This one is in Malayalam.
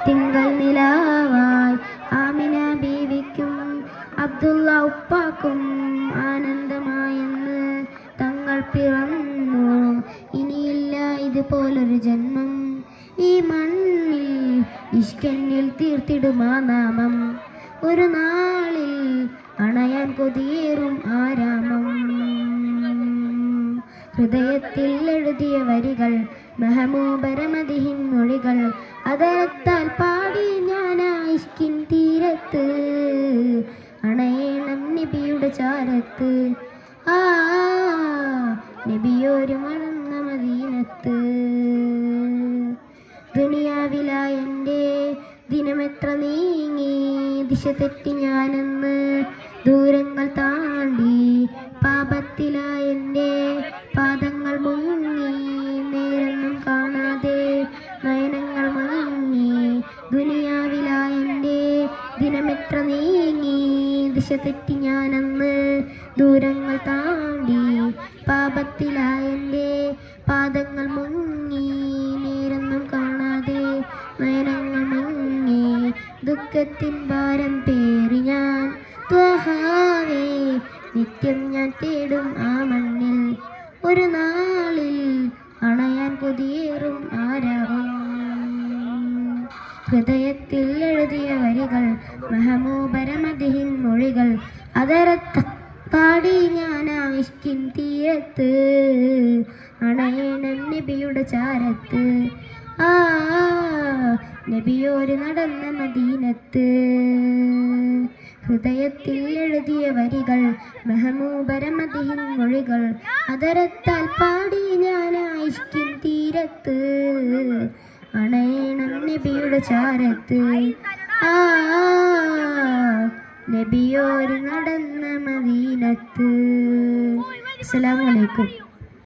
തിങ്കൾ നിലാവായി ആമിന ബീവിക്കും അബ്ദുള്ള ഉപ്പാക്കും ആനന്ദമായെന്ന് തങ്ങൾ പിറന്നു. ഇനിയില്ല ഇതുപോലൊരു ജന്മം ഈ മണ്ണിൽ, ഇഷ്കന്നിൽ തീർത്തിടുമാ നാമം. ഒരു നാളിൽ അണയാൻ കൊതിയേറും ആരാമം. ഹൃദയത്തിൽ എഴുതിയ വരികൾ മെഹമൂബരമദിഹിൻ മൊഴികൾ, അതരത്താൽ പാടി ഞാനാ ഇഷ്കിൻ തീരത്ത്. അണയേണം നബിയുടെ ചാരത്ത്, ആ നബിയോര് മണന്ന മദീനത്ത്. ദുനിയാവിലായെൻ്റെ ദിനമെത്ര നീങ്ങി, ദിശ തെറ്റി ഞാനെന്ന് ദൂരങ്ങൾ താണ്ടി. പാപത്തിലായെൻ്റെ പാദങ്ങൾ മുങ്ങി, നേരൊന്നും കാണാതെ നയനങ്ങൾ മങ്ങി. ദുനിയാവിലായെൻ്റെ ദിനമെത്ര നീങ്ങി, ദിശ തെറ്റി ഞാനെന്ന് ദൂരങ്ങൾ താണ്ടി. പാപത്തിലായെൻ്റെ പാദങ്ങൾ മുങ്ങി, നേരൊന്നും കാണാതെ നയനങ്ങൾ മങ്ങി. ദുഃഖത്തിൻ ഭാരം പേറി ഞാൻ ത്വഹാവേ, നിത്യം ഞാൻ തേടും ആ മണ്ണിൽ. ഒരു നാളിൽ അണയാൻ കൊതിയേറും ആരാമം. ഹൃദയത്തിൽ എഴുതിയ വരികൾ മെഹമൂബരമദിഹിൻ മൊഴികൾ, അതരത്ത പാടി ഞാനാ ഇഷ്കിൻ തീരത്ത്. അണയേണം നബിയുടെ ചാരത്ത്, ആ നബിയോര് നടന്ന മദീനത്ത്. ഹൃദയത്തിൽ എഴുതിയ വരികൾ മെഹമൂബരമദിഹിൻ മൊഴികൾ, അതരത്താൽ പാടി ഞാനാ ഇഷ്കിൻ തീരത്ത്. അണയേണം നബിയുടെ ചാരത്ത്, ആ നബിയോര് നടന്ന മദീനത്ത്. അസ്സലാമു അലൈക്കും.